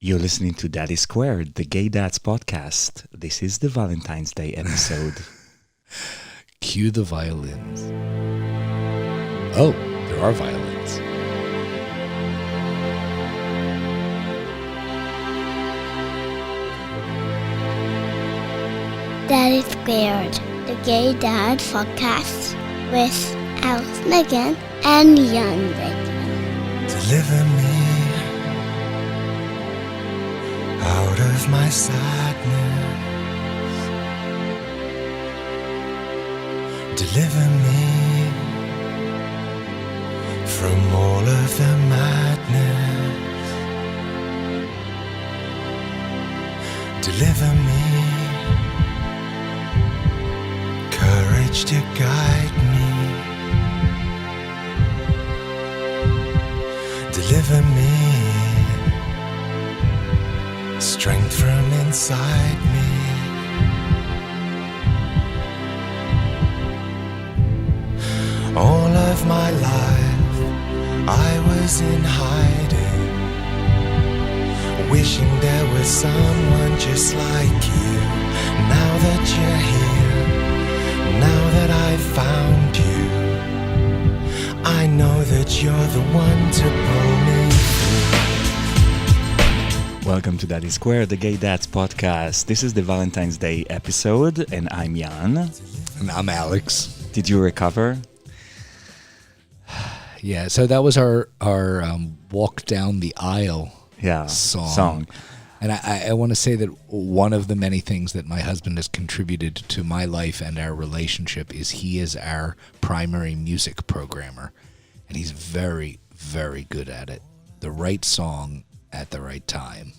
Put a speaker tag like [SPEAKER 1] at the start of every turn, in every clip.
[SPEAKER 1] You're listening to Daddy Squared, the Gay Dads podcast. This is the Valentine's Day episode.
[SPEAKER 2] Cue the violins. Oh, there are violins.
[SPEAKER 3] Daddy Squared, the Gay Dad podcast with Alex Megan and Jan Megan.
[SPEAKER 4] Deliver me out of my sadness. Deliver me from all of the madness. Deliver me courage to guide me. Deliver me strength from inside me. All of my life I was in hiding, wishing there was someone just like you. Now that you're here, now that I've found you, I know that you're the one to pull me through.
[SPEAKER 1] Welcome to Daddy Squared, the Gay Dads podcast. This is the Valentine's Day episode, and I'm Jan.
[SPEAKER 2] And I'm Alex.
[SPEAKER 1] Did you recover?
[SPEAKER 2] Yeah, so that was our walk down the aisle song. And I want to say that one of the many things that my husband has contributed to my life and our relationship is he is our primary music programmer. And he's very, very good at it. The right song at the right time.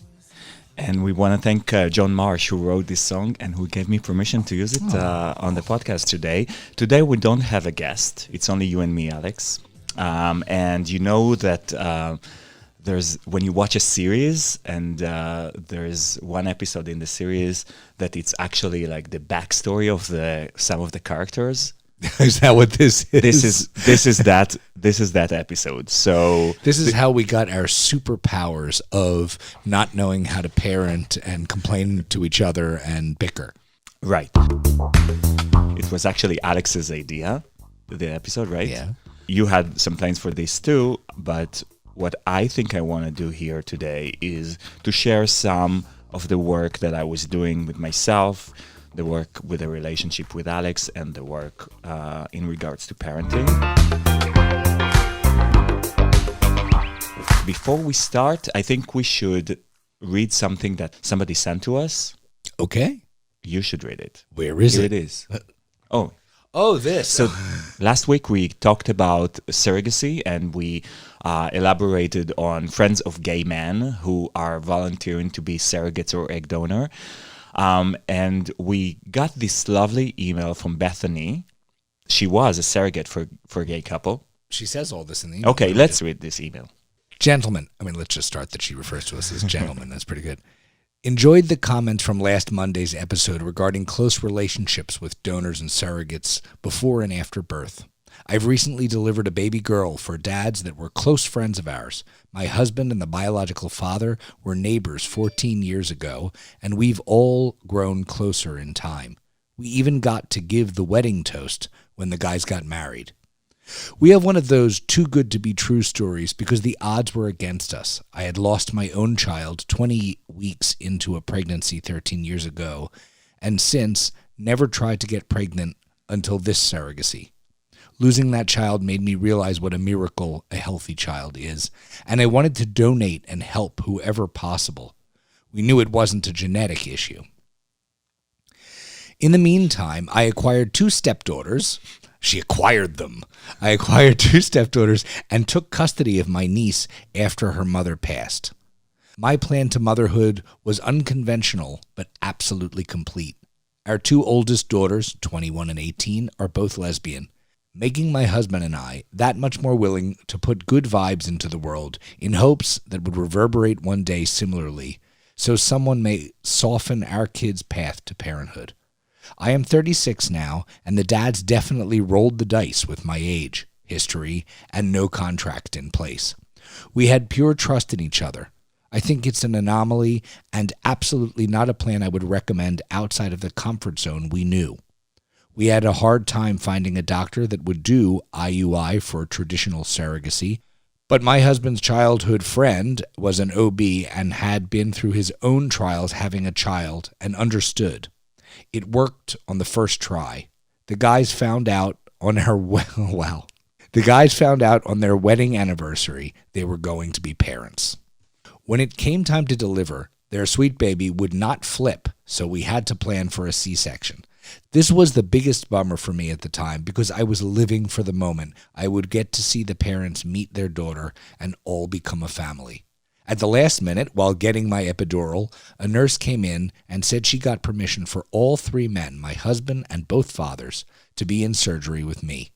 [SPEAKER 1] And we want to thank John Marsh, who wrote this song and who gave me permission to use it on the podcast today. Today we don't have a guest. It's only you and me, Alex. And you know that there's when you watch a series and there's one episode in the series that it's actually like the backstory of some of the characters.
[SPEAKER 2] Is that what this is?
[SPEAKER 1] This is that episode. So
[SPEAKER 2] this is how we got our superpowers of not knowing how to parent and complain to each other and bicker.
[SPEAKER 1] Right. It was actually Alex's idea, the episode, right?
[SPEAKER 2] Yeah.
[SPEAKER 1] You had some plans for this too, but what I think I want to do here today is to share some of the work that I was doing with myself, the work with the relationship with Alex, and the work in regards to parenting. Before we start, I think we should read something that somebody sent to us.
[SPEAKER 2] Okay.
[SPEAKER 1] You should read it.
[SPEAKER 2] Where is
[SPEAKER 1] Here
[SPEAKER 2] it?
[SPEAKER 1] It is. Oh.
[SPEAKER 2] Oh, this.
[SPEAKER 1] So last week we talked about surrogacy and we elaborated on friends of gay men who are volunteering to be surrogates or egg donor. And we got this lovely email from Bethany. She was a surrogate for a gay couple.
[SPEAKER 2] She says all this in the email.
[SPEAKER 1] Okay, let's read this email.
[SPEAKER 2] Gentlemen, let's just start that she refers to us as gentlemen. That's pretty good. Enjoyed the comments from last Monday's episode regarding close relationships with donors and surrogates before and after birth. I've recently delivered a baby girl for dads that were close friends of ours. My husband and the biological father were neighbors 14 years ago, and we've all grown closer in time. We even got to give the wedding toast when the guys got married. We have one of those too good to be true stories because the odds were against us. I had lost my own child 20 weeks into a pregnancy 13 years ago, and since never tried to get pregnant until this surrogacy. Losing that child made me realize what a miracle a healthy child is, and I wanted to donate and help whoever possible. We knew it wasn't a genetic issue. In the meantime, I acquired two stepdaughters. She acquired them. I acquired two stepdaughters and took custody of my niece after her mother passed. My plan to motherhood was unconventional, but absolutely complete. Our two oldest daughters, 21 and 18, are both lesbian, making my husband and I that much more willing to put good vibes into the world in hopes that would reverberate one day similarly, so someone may soften our kids' path to parenthood. I am 36 now, and the dads definitely rolled the dice with my age, history, and no contract in place. We had pure trust in each other. I think it's an anomaly and absolutely not a plan I would recommend outside of the comfort zone we knew. We had a hard time finding a doctor that would do IUI for traditional surrogacy, but my husband's childhood friend was an OB and had been through his own trials having a child and understood. It worked on the first try. The guys found out on their wedding anniversary they were going to be parents. When it came time to deliver, their sweet baby would not flip, so we had to plan for a C-section. This was the biggest bummer for me at the time because I was living for the moment I would get to see the parents meet their daughter and all become a family. At the last minute, while getting my epidural, a nurse came in and said she got permission for all three men, my husband and both fathers, to be in surgery with me.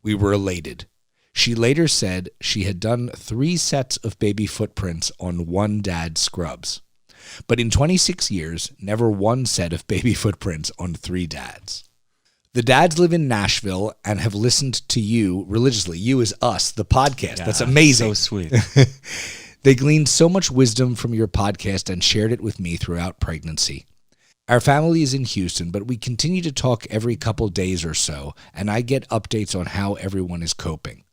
[SPEAKER 2] We were elated. She later said she had done 3 sets of baby footprints on one dad's scrubs. But in 26 years, never one set of baby footprints on 3 dads. The dads live in Nashville and have listened to you religiously. You is us, the podcast.
[SPEAKER 1] Yeah,
[SPEAKER 2] that's amazing.
[SPEAKER 1] So sweet.
[SPEAKER 2] They gleaned so much wisdom from your podcast and shared it with me throughout pregnancy. Our family is in Houston, but we continue to talk every couple days or so, and I get updates on how everyone is coping.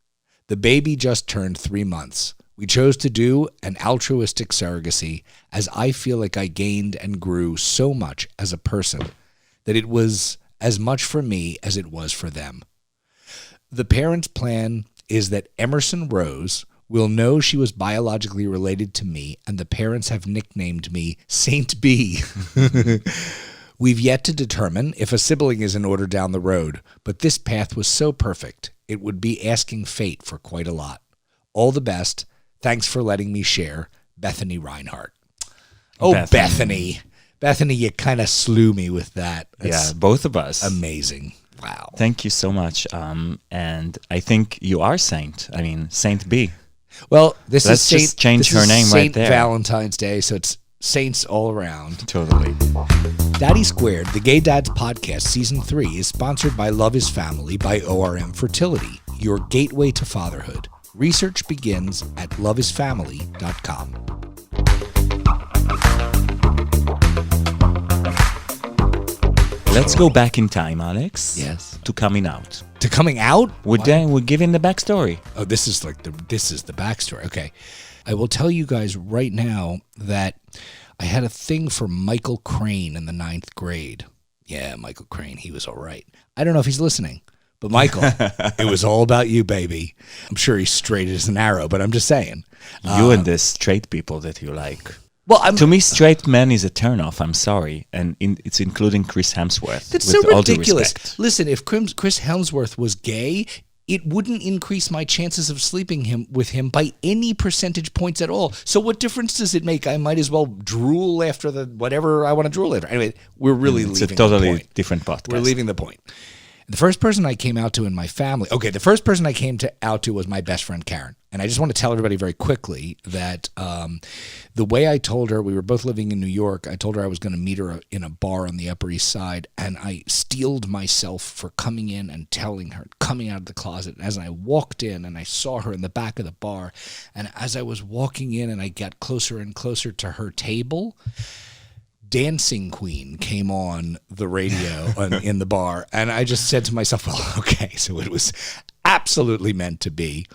[SPEAKER 2] The baby just turned 3 months. We chose to do an altruistic surrogacy as I feel like I gained and grew so much as a person that it was as much for me as it was for them. The parents' plan is that Emerson Rose will know she was biologically related to me, and the parents have nicknamed me Saint B. We've yet to determine if a sibling is in order down the road, but this path was so perfect, it would be asking fate for quite a lot. All the best. Thanks for letting me share. Bethany Reinhardt. Oh, Bethany. Bethany, you kind of slew me with that.
[SPEAKER 1] Yeah, both of us.
[SPEAKER 2] Amazing. Wow.
[SPEAKER 1] Thank you so much. And I think you are Saint. I mean, Saint B.
[SPEAKER 2] Well, this
[SPEAKER 1] Let's
[SPEAKER 2] is Saint.
[SPEAKER 1] just change
[SPEAKER 2] this
[SPEAKER 1] her
[SPEAKER 2] is
[SPEAKER 1] name
[SPEAKER 2] Saint
[SPEAKER 1] right there.
[SPEAKER 2] Valentine's Day, so it's saints all around.
[SPEAKER 1] Totally.
[SPEAKER 2] Daddy Squared, the Gay Dads Podcast, Season 3, is sponsored by Love is Family by ORM Fertility, your gateway to fatherhood. Research begins at loveisfamily.com.
[SPEAKER 1] Let's go back in time, Alex.
[SPEAKER 2] Yes.
[SPEAKER 1] To coming out.
[SPEAKER 2] To coming out?
[SPEAKER 1] We're giving the backstory.
[SPEAKER 2] Oh, this is the backstory. Okay. I will tell you guys right now that I had a thing for Michael Crane in the 9th grade. Yeah, Michael Crane, he was all right. I don't know if he's listening, but Michael, it was all about you, baby. I'm sure he's straight as an arrow, but I'm just saying.
[SPEAKER 1] You and the straight people that you like.
[SPEAKER 2] Well,
[SPEAKER 1] to me, straight man is a turnoff. I'm sorry, and it's including Chris Hemsworth.
[SPEAKER 2] That's
[SPEAKER 1] with
[SPEAKER 2] so
[SPEAKER 1] all due
[SPEAKER 2] ridiculous.
[SPEAKER 1] respect.
[SPEAKER 2] Listen, if Chris Hemsworth was gay, it wouldn't increase my chances of sleeping with him by any percentage points at all. So what difference does it make? I might as well drool after the whatever I want to drool after. Anyway, we're really leaving
[SPEAKER 1] It's a totally
[SPEAKER 2] the point.
[SPEAKER 1] different podcast.
[SPEAKER 2] We're leaving the point. The first person I came out to in my family, the first person I came out to was my best friend, Karen. And I just want to tell everybody very quickly that the way I told her, we were both living in New York, I told her I was going to meet her in a bar on the Upper East Side, and I steeled myself for coming in and telling her, coming out of the closet. And as I walked in and I saw her in the back of the bar, and as I was walking in and I got closer and closer to her table, Dancing Queen came on the radio in the bar, and I just said to myself, well, okay, so it was absolutely meant to be.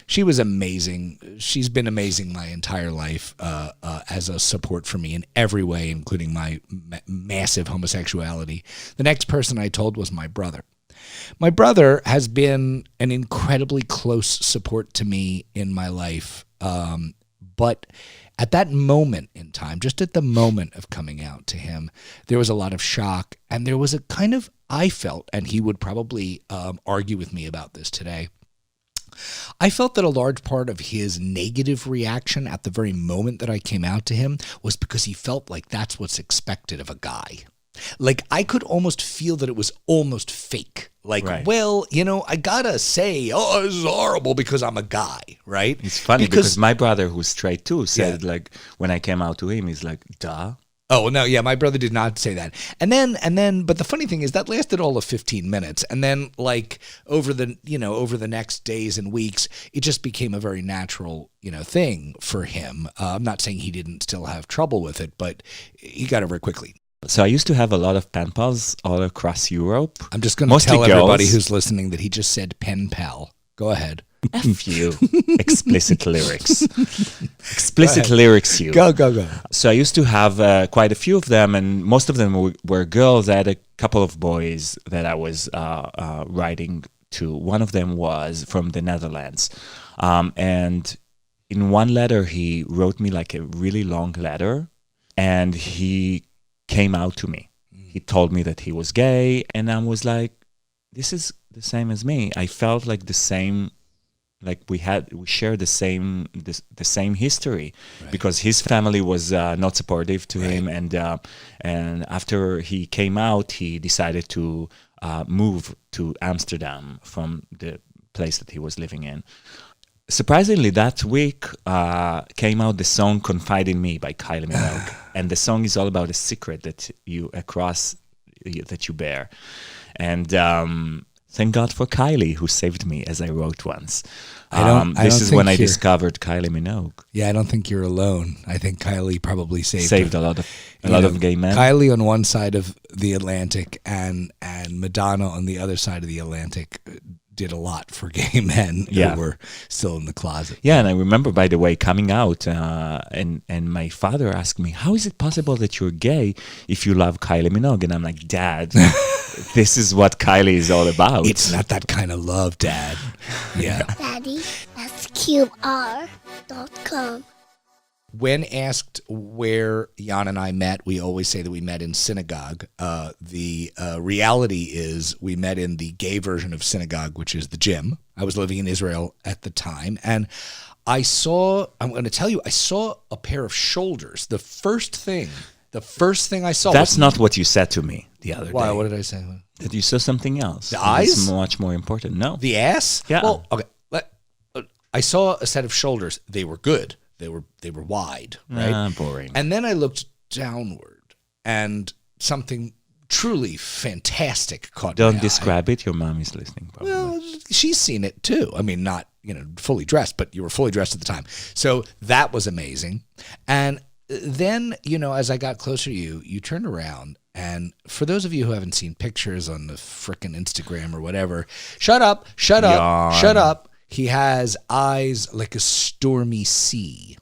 [SPEAKER 2] She was amazing. She's been amazing my entire life as a support for me in every way, including my massive homosexuality. The next person I told was my brother. My brother has been an incredibly close support to me in my life, but at that moment in time, just at the moment of coming out to him, there was a lot of shock, and there was a kind of, I felt, and he would probably argue with me about this today, I felt that a large part of his negative reaction at the very moment that I came out to him was because he felt like that's what's expected of a guy. Like, I could almost feel that it was almost fake. Like, right. Well, I gotta say, oh, this is horrible because I'm a guy, right?
[SPEAKER 1] It's funny because my brother, who's straight too, said, like, when I came out to him, he's like, duh.
[SPEAKER 2] Oh, no, yeah, my brother did not say that. And then, but the funny thing is that lasted all of 15 minutes. And then like over the next days and weeks, it just became a very natural, thing for him. I'm not saying he didn't still have trouble with it, but he got over it quickly.
[SPEAKER 1] So I used to have a lot of pen pals all across Europe.
[SPEAKER 2] I'm just going to tell everybody who's listening that he just said pen pal. Go ahead.
[SPEAKER 1] F you. Explicit lyrics. Explicit lyrics, you.
[SPEAKER 2] Go.
[SPEAKER 1] So I used to have quite a few of them, and most of them were girls. I had a couple of boys that I was writing to. One of them was from the Netherlands. And in one letter, he wrote me like a really long letter, and he came out to me. He told me that he was gay, and I was like, this is the same as me. I felt like the same, like we shared the same history, right. Because his family was not supportive to him, and after he came out, he decided to move to Amsterdam from the place that he was living in. Surprisingly, that week came out the song "Confide in Me" by Kylie Minogue, and the song is all about a secret that you bear, and thank God for Kylie, who saved me, as I wrote once. This is when I discovered Kylie Minogue.
[SPEAKER 2] Yeah, I don't think you're alone. I think Kylie probably saved
[SPEAKER 1] a lot of gay men.
[SPEAKER 2] Kylie on one side of the Atlantic and Madonna on the other side of the Atlantic did a lot for gay men who were still in the closet. Yeah,
[SPEAKER 1] and I remember, by the way, coming out, and my father asked me, how is it possible that you're gay if you love Kylie Minogue? And I'm like, Dad, this is what Kylie is all about.
[SPEAKER 2] It's not that kind of love, Dad. Yeah.
[SPEAKER 3] Daddy, that's QR.com.
[SPEAKER 2] When asked where Jan and I met, we always say that we met in synagogue. The reality is we met in the gay version of synagogue, which is the gym. I was living in Israel at the time, and I'm going to tell you, I saw a pair of shoulders. The first thing I saw.
[SPEAKER 1] That's not what you said to me the other day.
[SPEAKER 2] Why? What did I say?
[SPEAKER 1] That you saw something else.
[SPEAKER 2] The eyes?
[SPEAKER 1] It's much more important. No.
[SPEAKER 2] The ass?
[SPEAKER 1] Yeah.
[SPEAKER 2] Well, okay. I saw a set of shoulders. They were good. They were wide, right?
[SPEAKER 1] Boring.
[SPEAKER 2] And then I looked downward, and something truly fantastic caught my eye.
[SPEAKER 1] Don't describe it. Your mom is listening, probably.
[SPEAKER 2] Well, she's seen it too. I mean, not fully dressed, but you were fully dressed at the time. So that was amazing. And then, as I got closer to you, you turned around. And for those of you who haven't seen pictures on the frickin' Instagram or whatever, shut up. He has eyes like a stormy sea.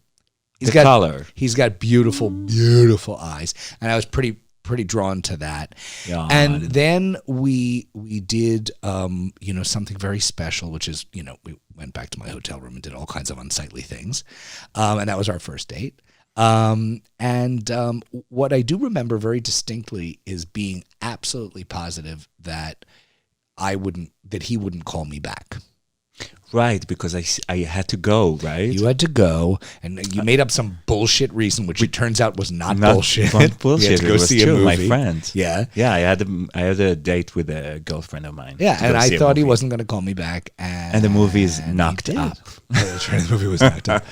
[SPEAKER 2] He's got beautiful, beautiful eyes, and I was pretty drawn to that.
[SPEAKER 1] Yeah.
[SPEAKER 2] And then we did something very special, which is we went back to my hotel room and did all kinds of unsightly things, and that was our first date. What I do remember very distinctly is being absolutely positive that he wouldn't call me back.
[SPEAKER 1] Right, because I had to go, right?
[SPEAKER 2] You had to go, and you made up some bullshit reason, which it turns out was not bullshit.
[SPEAKER 1] Not bullshit.
[SPEAKER 2] It was true.
[SPEAKER 1] My friend.
[SPEAKER 2] Yeah.
[SPEAKER 1] Yeah, I had a date with a girlfriend of mine.
[SPEAKER 2] Yeah, and I thought he wasn't going to call me back. And
[SPEAKER 1] the movie is knocked up.
[SPEAKER 2] That's right, the movie was knocked up.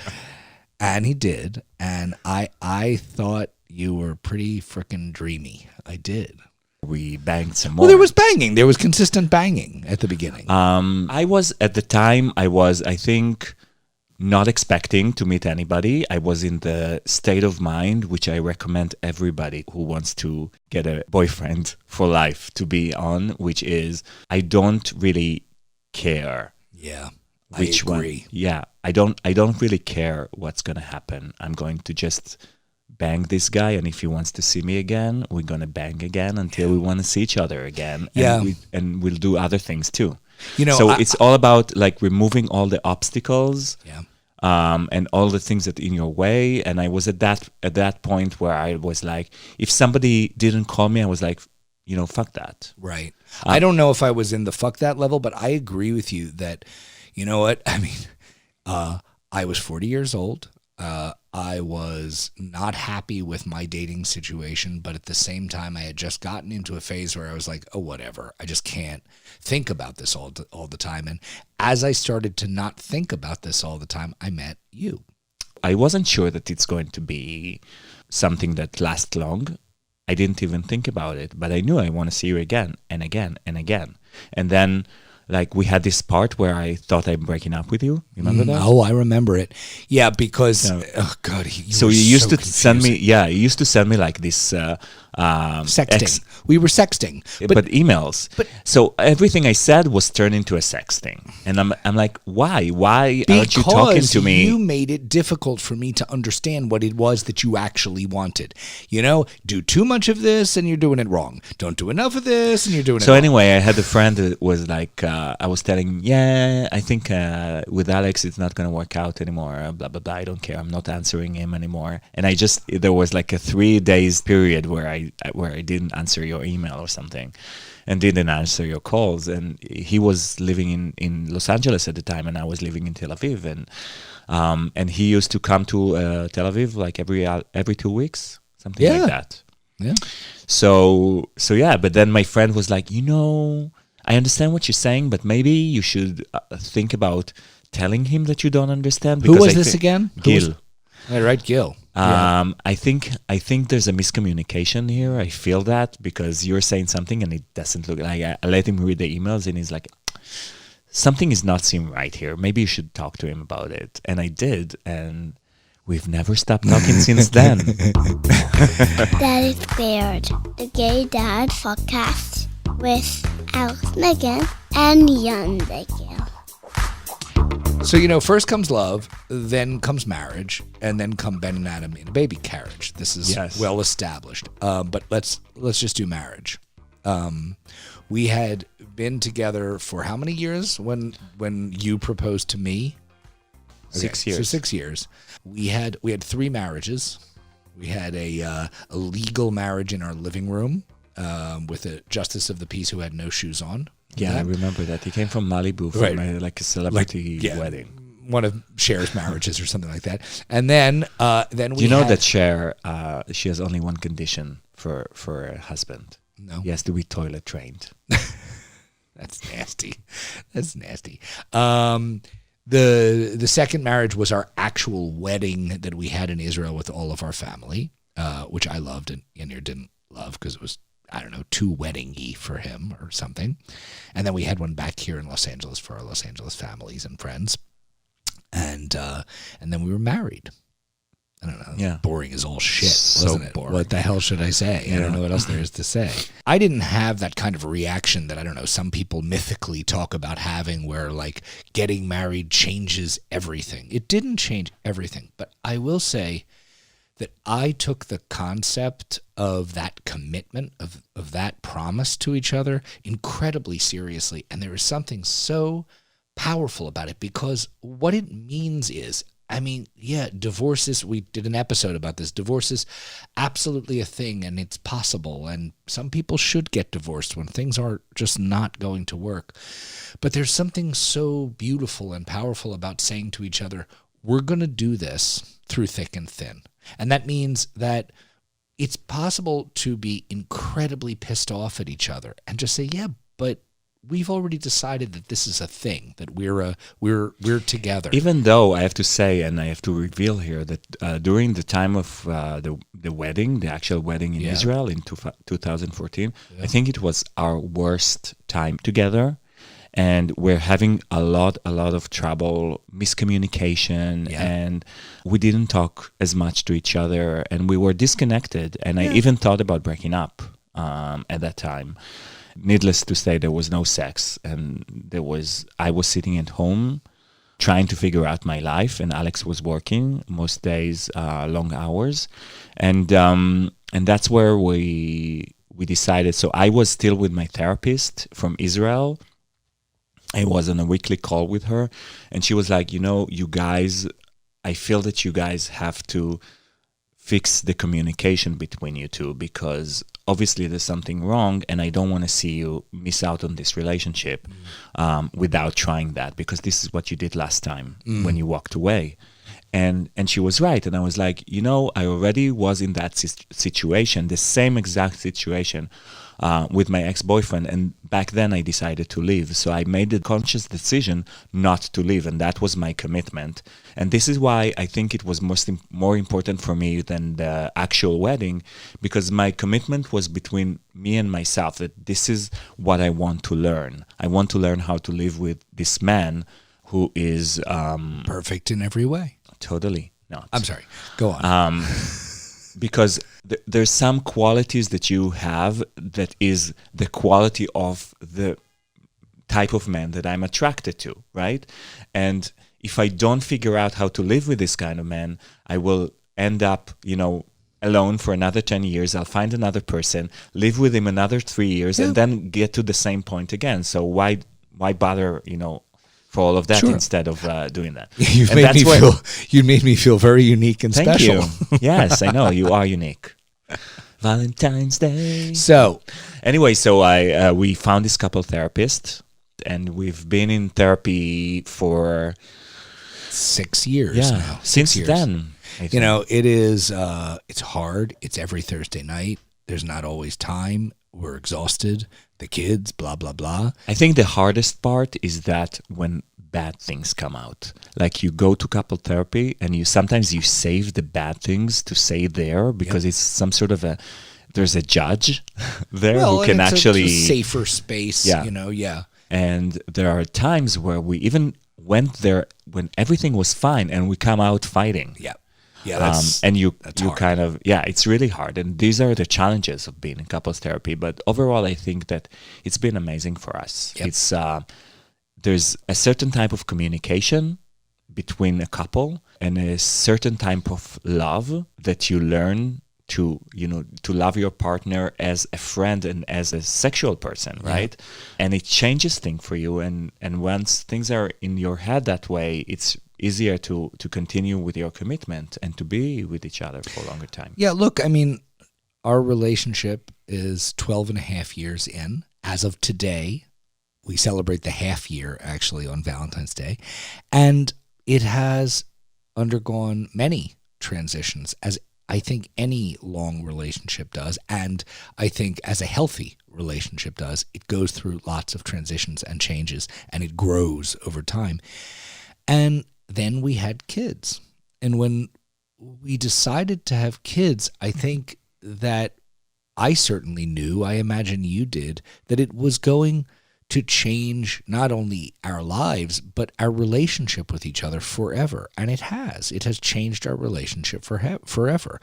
[SPEAKER 2] And he did, and I thought you were pretty freaking dreamy. I did.
[SPEAKER 1] We banged some more.
[SPEAKER 2] Well, there was banging. There was consistent banging at the beginning.
[SPEAKER 1] I think, not expecting to meet anybody. I was in the state of mind, which I recommend everybody who wants to get a boyfriend for life to be on, which is, I don't really care.
[SPEAKER 2] Yeah,
[SPEAKER 1] which
[SPEAKER 2] I agree.
[SPEAKER 1] One. Yeah, I don't really care what's going to happen. I'm going to just bang this guy, and if he wants to see me again, we're gonna bang again until we want to see each other again. And we'll do other things too. So it's all about like removing all the obstacles, and all the things that in your way. And I was at that point where I was like, if somebody didn't call me, I was like, fuck that.
[SPEAKER 2] Right. I don't know if I was in the fuck that level, but I agree with you that, you know what? I mean, I was 40 years old. I was not happy with my dating situation, but at the same time, I had just gotten into a phase where I was like, oh, whatever. I just can't think about this all the time. And as I started to not think about this all the time, I met you.
[SPEAKER 1] I wasn't sure that it's going to be something that lasts long. I didn't even think about it, but I knew I want to see you again and again and again. And then, like, we had this part where I thought I'm breaking up with you. Remember that?
[SPEAKER 2] Oh, I remember it. Yeah, because oh god,
[SPEAKER 1] you used to send me. Yeah, you used to send me like this
[SPEAKER 2] sexting. We were sexting,
[SPEAKER 1] but emails. So everything I said was turned into a sexting, and I'm like, why? Why aren't you talking to me?
[SPEAKER 2] You made it difficult for me to understand what it was that you actually wanted. You know, do too much of this and you're doing it wrong. Don't do enough of this and you're doing it wrong.
[SPEAKER 1] So anyway, I had a friend that was like, I was telling him, yeah, I think with Alex it's not going to work out anymore. Blah blah blah. I don't care. I'm not answering him anymore. And there was like a 3 days period where I didn't answer your email or something, and didn't answer your calls. And he was living in Los Angeles at the time, and I was living in Tel Aviv, and he used to come to Tel Aviv like every 2 weeks, something like that.
[SPEAKER 2] Yeah.
[SPEAKER 1] So yeah, but then my friend was like, I understand what you're saying, but maybe you should think about telling him that you don't understand.
[SPEAKER 2] Who was this again?
[SPEAKER 1] Gil.
[SPEAKER 2] Right, Gil.
[SPEAKER 1] I think there's a miscommunication here. I feel that because you're saying something and it doesn't look like. I let him read the emails and he's like, something is not seem right here. Maybe you should talk to him about it. And I did, and we've never stopped talking since then.
[SPEAKER 3] That is Squared, the Gay Dad podcast with Alex Megan and Yandegil.
[SPEAKER 2] So, first comes love, then comes marriage, and then come Ben and Adam in a baby carriage. This is well established. But let's just do marriage. We had been together for how many years when you proposed to me?
[SPEAKER 1] 6 years.
[SPEAKER 2] So 6 years. We had 3 marriages. We had a legal marriage in our living room with a justice of the peace who had no shoes on.
[SPEAKER 1] Yeah, I remember that. He came from Malibu from a celebrity wedding.
[SPEAKER 2] One of Cher's marriages or something like that. And then we
[SPEAKER 1] that Cher, she has only one condition for a husband.
[SPEAKER 2] No.
[SPEAKER 1] He has to be toilet trained.
[SPEAKER 2] That's nasty. That's nasty. The second marriage was our actual wedding that we had in Israel with all of our family, which I loved and Yanir didn't love because it was, I don't know, too wedding-y for him or something. And then we had one back here in Los Angeles for our Los Angeles families and friends. And then we were married. I don't know.
[SPEAKER 1] Yeah.
[SPEAKER 2] Boring as all shit,
[SPEAKER 1] So
[SPEAKER 2] wasn't it?
[SPEAKER 1] boring.
[SPEAKER 2] What the hell should I say?
[SPEAKER 1] Yeah.
[SPEAKER 2] I don't know what else there is to say. I didn't have that kind of reaction that, I don't know, some people mythically talk about having where, like, getting married changes everything. It didn't change everything. But I will say that I took the concept of that commitment, of that promise to each other incredibly seriously. And there is something so powerful about it because what it means is, divorce is, we did an episode about this. Divorce is absolutely a thing and it's possible. And some people should get divorced when things are just not going to work. But there's something so beautiful and powerful about saying to each other, we're going to do this through thick and thin. And that means that it's possible to be incredibly pissed off at each other and just say, yeah, but we've already decided that this is a thing, that we're together.
[SPEAKER 1] Even though I have to say, and I have to reveal here, that during the time of the wedding, the actual wedding in Israel in 2014, I think it was our worst time together. And we're having a lot of trouble, miscommunication, and we didn't talk as much to each other, and we were disconnected. And I even thought about breaking up at that time. Needless to say, there was no sex, and I was sitting at home trying to figure out my life, and Alex was working most days, long hours, and that's where we decided. So I was still with my therapist from Israel. I was on a weekly call with her, and she was like, you guys, I feel that you guys have to fix the communication between you two because obviously there's something wrong and I don't want to see you miss out on this relationship without trying that because this is what you did last time when you walked away. And she was right. And I was like, I already was in that situation, the same exact situation with my ex-boyfriend. And back then I decided to leave. So I made the conscious decision not to leave. And that was my commitment. And this is why I think it was more important for me than the actual wedding, because my commitment was between me and myself, that this is what I want to learn. I want to learn how to live with this man who is...
[SPEAKER 2] perfect in every way.
[SPEAKER 1] Totally not.
[SPEAKER 2] I'm sorry. Go on.
[SPEAKER 1] Because there's some qualities that you have that is the quality of the type of man that I'm attracted to, right? And if I don't figure out how to live with this kind of man, I will end up, alone for another 10 years. I'll find another person, live with him another 3 years, and then get to the same point again. So why bother, for all of that instead of doing that?
[SPEAKER 2] You made me feel very unique and
[SPEAKER 1] Thank
[SPEAKER 2] special.
[SPEAKER 1] you. Yes, I know you are unique. Valentine's Day.
[SPEAKER 2] So
[SPEAKER 1] anyway, we found this couple therapist, and we've been in therapy for
[SPEAKER 2] 6 years now.
[SPEAKER 1] Since
[SPEAKER 2] 6 years.
[SPEAKER 1] then,
[SPEAKER 2] it is. It's hard. It's every Thursday night. There's not always time. We're exhausted. The kids, blah, blah, blah.
[SPEAKER 1] I think the hardest part is that when bad things come out, like you go to couple therapy and sometimes you save the bad things to say there because it's some sort of there's a judge there who can actually...
[SPEAKER 2] It's a safer space, yeah.
[SPEAKER 1] And there are times where we even went there when everything was fine and we come out fighting.
[SPEAKER 2] Yeah. Yeah,
[SPEAKER 1] that's kind of, it's really hard. And these are the challenges of being in couples therapy. But overall, I think that it's been amazing for us.
[SPEAKER 2] Yep.
[SPEAKER 1] It's there's a certain type of communication between a couple and a certain type of love that you learn to love your partner as a friend and as a sexual person, right? And it changes things for you. And once things are in your head that way, it's easier to continue with your commitment and to be with each other for a longer time.
[SPEAKER 2] Yeah, look, I mean, our relationship is 12 and a half years in. As of today, we celebrate the half year, actually, on Valentine's Day. And it has undergone many transitions, as I think any long relationship does. And I think as a healthy relationship does, it goes through lots of transitions and changes, and it grows over time. And then we had kids. And when we decided to have kids, I think that I certainly knew, I imagine you did, that it was going to change not only our lives, but our relationship with each other forever. And it has. It has changed our relationship forever.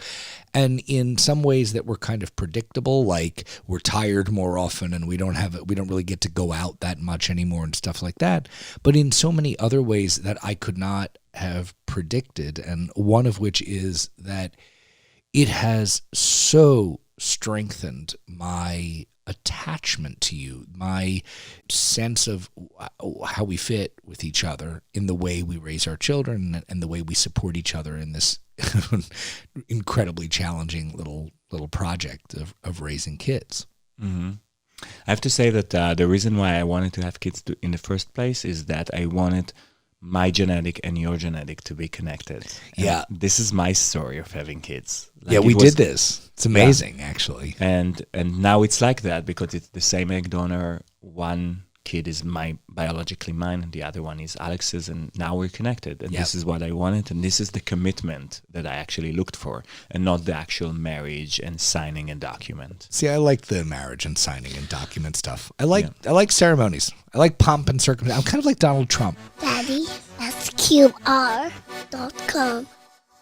[SPEAKER 2] And in some ways that were kind of predictable, like we're tired more often and we don't really get to go out that much anymore and stuff like that. But in so many other ways that I could not have predicted, and one of which is that it has so strengthened my attachment to you, my sense of how we fit with each other in the way we raise our children and the way we support each other in this incredibly challenging little project of raising kids.
[SPEAKER 1] Mm-hmm. I have to say that the reason why I wanted to have kids in the first place is that I wanted my genetic and your genetic to be connected. And this is my story of having kids.
[SPEAKER 2] Like we did this. It's amazing, actually.
[SPEAKER 1] And now it's like that because it's the same egg donor. One kid is biologically mine, and the other one is Alex's, and now we're connected. And this is what I wanted, and this is the commitment that I actually looked for, and not the actual marriage and signing a document.
[SPEAKER 2] See, I like the marriage and signing and document stuff. I like ceremonies. I like pomp and circumstance. I'm kind of like Donald Trump.
[SPEAKER 3] Daddy, that's QR.com.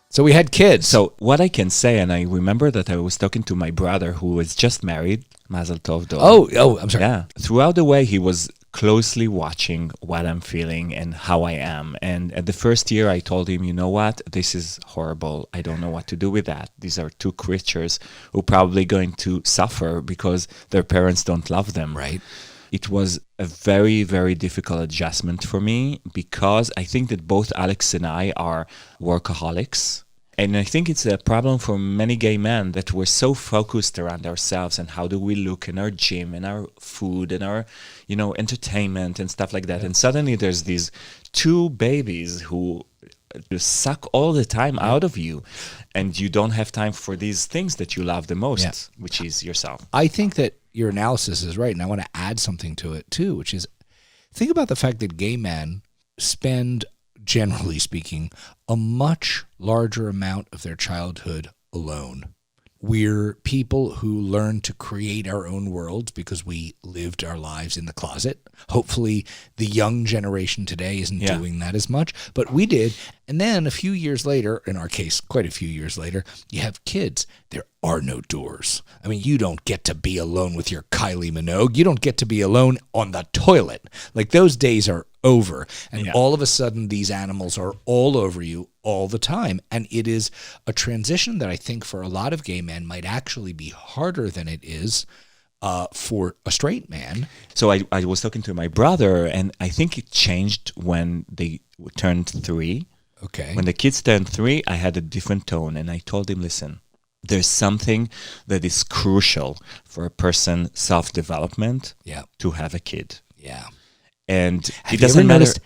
[SPEAKER 2] So we had kids.
[SPEAKER 1] So what I can say, and I remember that I was talking to my brother who was just married, Mazel Tov.
[SPEAKER 2] Oh, I'm sorry.
[SPEAKER 1] Yeah. Throughout the way, he was closely watching what I'm feeling and how I am. And at the first year, I told him, you know what? This is horrible. I don't know what to do with that. These are two creatures who are probably going to suffer because their parents don't love them.
[SPEAKER 2] Right.
[SPEAKER 1] It was a very, very difficult adjustment for me because I think that both Alex and I are workaholics. And I think it's a problem for many gay men that we're so focused around ourselves and how do we look in our gym and our food and our, entertainment and stuff like that. And suddenly there's these two babies who just suck all the time out of you, and you don't have time for these things that you love the most, which is yourself.
[SPEAKER 2] I think that your analysis is right, and I want to add something to it too, which is think about the fact that gay men spend, generally speaking, a much larger amount of their childhood alone. We're people who learn to create our own worlds because we lived our lives in the closet. Hopefully, the young generation today isn't doing that as much, but we did. And then a few years later, in our case, quite a few years later, you have kids. There are no doors. I mean, you don't get to be alone with your Kylie Minogue. You don't get to be alone on the toilet. Like, those days are over. And all of a sudden, these animals are all over you all the time. And it is a transition that I think for a lot of gay men might actually be harder than it is for a straight man.
[SPEAKER 1] So I was talking to my brother, and I think it changed when they turned 3.
[SPEAKER 2] Okay.
[SPEAKER 1] When the kids turned 3, I had a different tone, and I told him, listen, there's something that is crucial for a person's self-development to have a kid.
[SPEAKER 2] Yeah.
[SPEAKER 1] And
[SPEAKER 2] Have
[SPEAKER 1] it
[SPEAKER 2] you
[SPEAKER 1] doesn't
[SPEAKER 2] ever
[SPEAKER 1] matter.
[SPEAKER 2] noticed-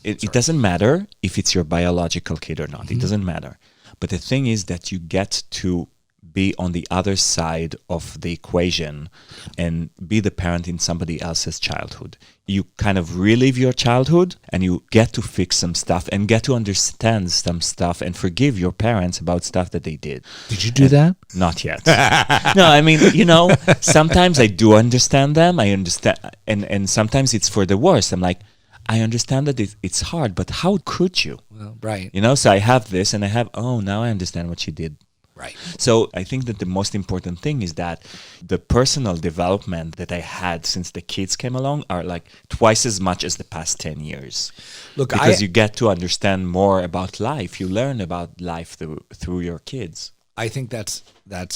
[SPEAKER 1] It doesn't matter if it's your biological kid or not. It doesn't matter. But the thing is that you get to be on the other side of the equation and be the parent in somebody else's childhood. You kind of relive your childhood, and you get to fix some stuff and get to understand some stuff and forgive your parents about stuff that they did.
[SPEAKER 2] Did you do that?
[SPEAKER 1] Not yet. No, I mean, sometimes I do understand them. I understand, and sometimes it's for the worst. I'm like, I understand that it's hard, but how could you?
[SPEAKER 2] Well, right.
[SPEAKER 1] So I have this, and I have, now I understand what she did.
[SPEAKER 2] Right.
[SPEAKER 1] So I think that the most important thing is that the personal development that I had since the kids came along are like twice as much as the past 10 years.
[SPEAKER 2] Look,
[SPEAKER 1] because you get to understand more about life. You learn about life through your kids.
[SPEAKER 2] I think that's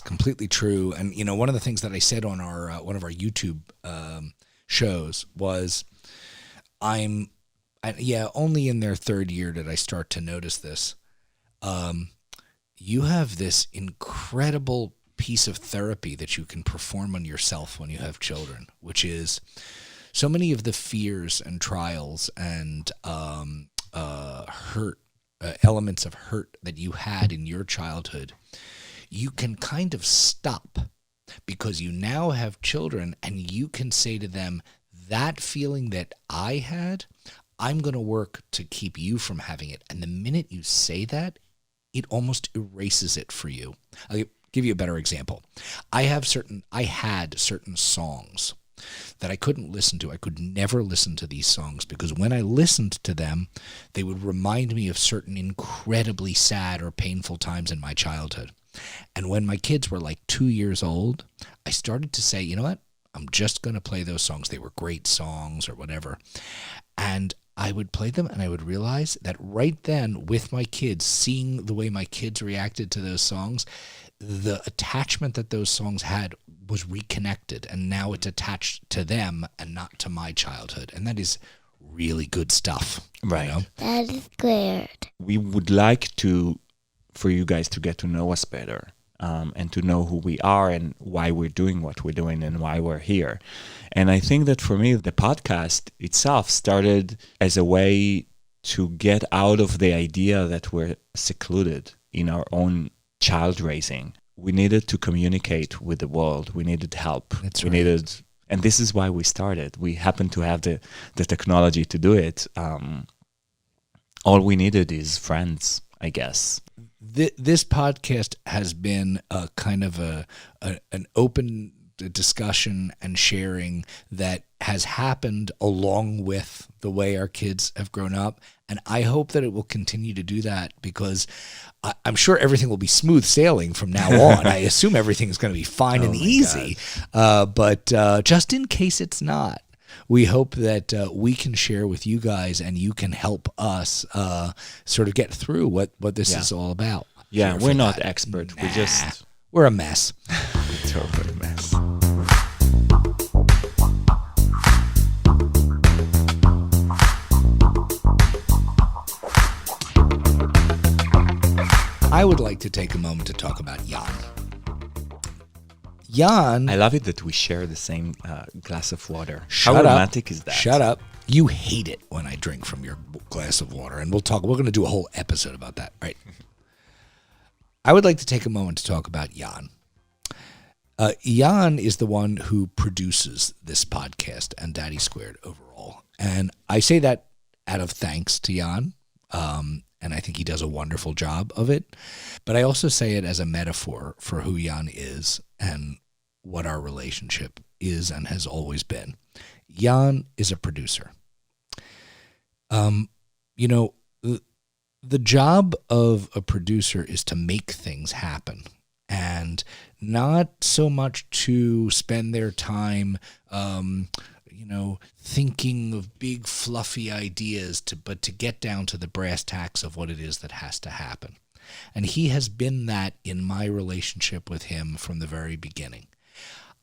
[SPEAKER 2] completely true. And one of the things that I said on our one of our YouTube shows was, only in their 3rd year did I start to notice this. You have this incredible piece of therapy that you can perform on yourself when you have children, which is so many of the fears and trials and hurt, elements of hurt that you had in your childhood. You can kind of stop because you now have children, and you can say to them, that feeling that I had, I'm going to work to keep you from having it. And the minute you say that, it almost erases it for you. I'll give you a better example. I had certain songs that I couldn't listen to. I could never listen to these songs because when I listened to them, they would remind me of certain incredibly sad or painful times in my childhood. And when my kids were like 2 years old, I started to say, you know what? I'm just going to play those songs. They were great songs or whatever. And I would play them, and I would realize that right then with my kids, seeing the way my kids reacted to those songs, the attachment that those songs had was reconnected, and now it's attached to them and not to my childhood. And that is really good stuff.
[SPEAKER 1] Right.
[SPEAKER 3] That is good.
[SPEAKER 1] We would like for you guys to get to know us better. And to know who we are and why we're doing what we're doing and why we're here. And I think that for me, the podcast itself started as a way to get out of the idea that we're secluded in our own child raising. We needed to communicate with the world. We needed help.
[SPEAKER 2] That's
[SPEAKER 1] we
[SPEAKER 2] right.
[SPEAKER 1] needed, and this is why we started. We happened to have the technology to do it. All we needed is friends, I guess.
[SPEAKER 2] This podcast has been a kind of an open discussion and sharing that has happened along with the way our kids have grown up. And I hope that it will continue to do that because I'm sure everything will be smooth sailing from now on. I assume everything is going to be fine and easy. But just in case it's not, we hope that we can share with you guys and you can help us sort of get through what this is all about.
[SPEAKER 1] Yeah,
[SPEAKER 2] Here
[SPEAKER 1] we're
[SPEAKER 2] for
[SPEAKER 1] not
[SPEAKER 2] that.
[SPEAKER 1] expert.
[SPEAKER 2] Nah,
[SPEAKER 1] We're
[SPEAKER 2] we're a mess.
[SPEAKER 1] totally a mess.
[SPEAKER 2] I would like to take a moment to talk about Jan. Jan,
[SPEAKER 1] I love it that we share the same glass of water.
[SPEAKER 2] shut
[SPEAKER 1] How
[SPEAKER 2] up.
[SPEAKER 1] romantic is that?
[SPEAKER 2] Shut up. You hate it when I drink from your glass of water, and we're going to do a whole episode about that. All right. I would like to take a moment to talk about Jan. Jan is the one who produces this podcast and Daddy Squared overall. And I say that out of thanks to Jan, and I think he does a wonderful job of it. But I also say it as a metaphor for who Jan is and what our relationship is and has always been. Jan is a producer. The job of a producer is to make things happen and not so much to spend their time, thinking of big fluffy ideas, but to get down to the brass tacks of what it is that has to happen. And he has been that in my relationship with him from the very beginning.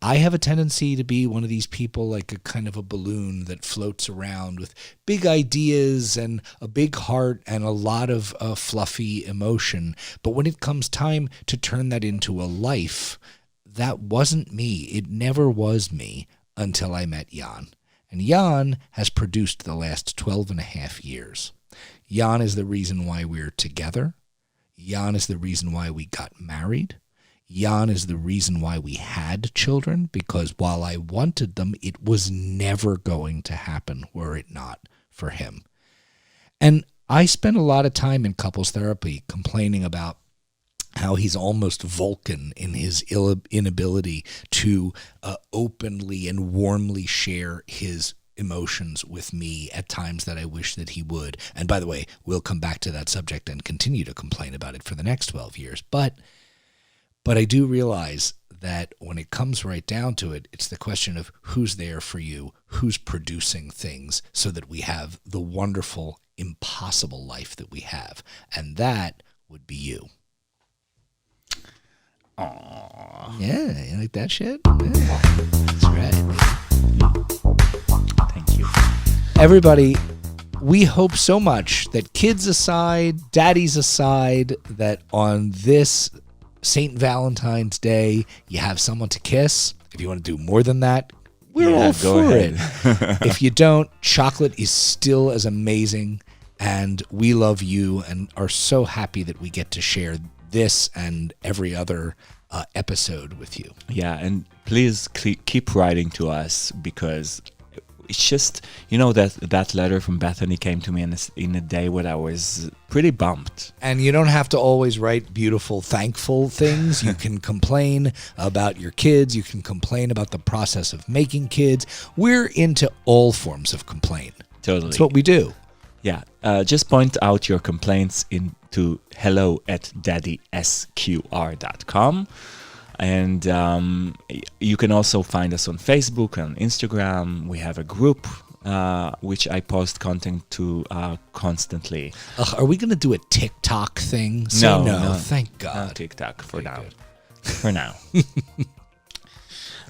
[SPEAKER 2] I have a tendency to be one of these people, like a kind of a balloon that floats around with big ideas and a big heart and a lot of fluffy emotion. But when it comes time to turn that into a life, that wasn't me. It never was me until I met Jan. And Jan has produced the last 12 and a half years. Jan is the reason why we're together. Jan is the reason why we got married. Jan is the reason why we had children, because while I wanted them, it was never going to happen were it not for him. And I spent a lot of time in couples therapy complaining about how he's almost Vulcan in his inability to openly and warmly share his emotions with me at times that I wish that he would. And by the way, we'll come back to that subject and continue to complain about it for the next 12 years. But I do realize that when it comes right down to it, it's the question of who's there for you, who's producing things so that we have the wonderful, impossible life that we have. And that would be you.
[SPEAKER 1] Aww.
[SPEAKER 2] Yeah, you like that shit? Yeah, that's right.
[SPEAKER 1] Thank you.
[SPEAKER 2] Everybody, we hope so much that kids aside, daddies aside, that on this St. Valentine's Day, you have someone to kiss. If you want to do more than that, we're all for it. If you don't, chocolate is still as amazing, and we love you and are so happy that we get to share this and every other episode with you.
[SPEAKER 1] Yeah, and please keep writing to us, because it's just, that letter from Bethany came to me in a day when I was pretty bumped.
[SPEAKER 2] And you don't have to always write beautiful, thankful things. You can complain about your kids. You can complain about the process of making kids. We're into all forms of complaint.
[SPEAKER 1] Totally.
[SPEAKER 2] That's what we do.
[SPEAKER 1] Yeah. Just point out your complaints into hello@daddysqr.com. And you can also find us on Facebook and Instagram. We have a group which I post content to constantly.
[SPEAKER 2] Are we going to do a TikTok thing? No. Thank God.
[SPEAKER 1] No TikTok for now. For now.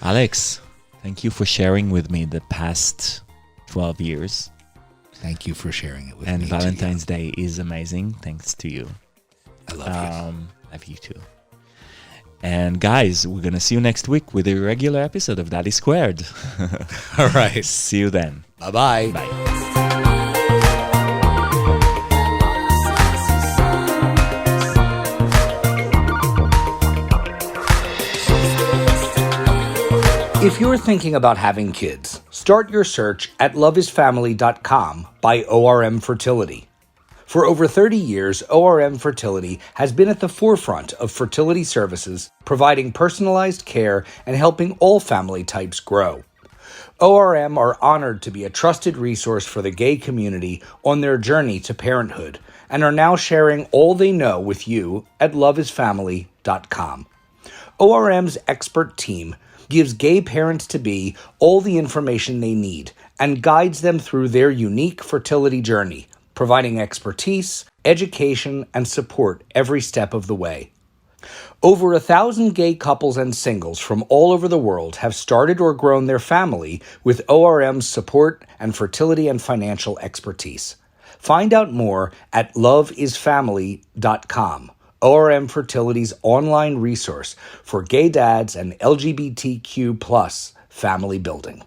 [SPEAKER 1] Alex, thank you for sharing with me the past 12 years.
[SPEAKER 2] Thank you for sharing it with me.
[SPEAKER 1] And Valentine's Day is amazing. Thanks to you.
[SPEAKER 2] I love you.
[SPEAKER 1] Love you too. And guys, we're going to see you next week with a regular episode of Daddy Squared.
[SPEAKER 2] All right.
[SPEAKER 1] See you then.
[SPEAKER 2] Bye-bye.
[SPEAKER 1] Bye.
[SPEAKER 2] If you're thinking about having kids, start your search at loveisfamily.com by ORM Fertility. For over 30 years, ORM Fertility has been at the forefront of fertility services, providing personalized care and helping all family types grow. ORM are honored to be a trusted resource for the gay community on their journey to parenthood, and are now sharing all they know with you at loveisfamily.com. ORM's expert team gives gay parents-to-be all the information they need and guides them through their unique fertility journey, providing expertise, education, and support every step of the way. Over 1,000 gay couples and singles from all over the world have started or grown their family with ORM's support and fertility and financial expertise. Find out more at loveisfamily.com, ORM Fertility's online resource for gay dads and LGBTQ+ family building.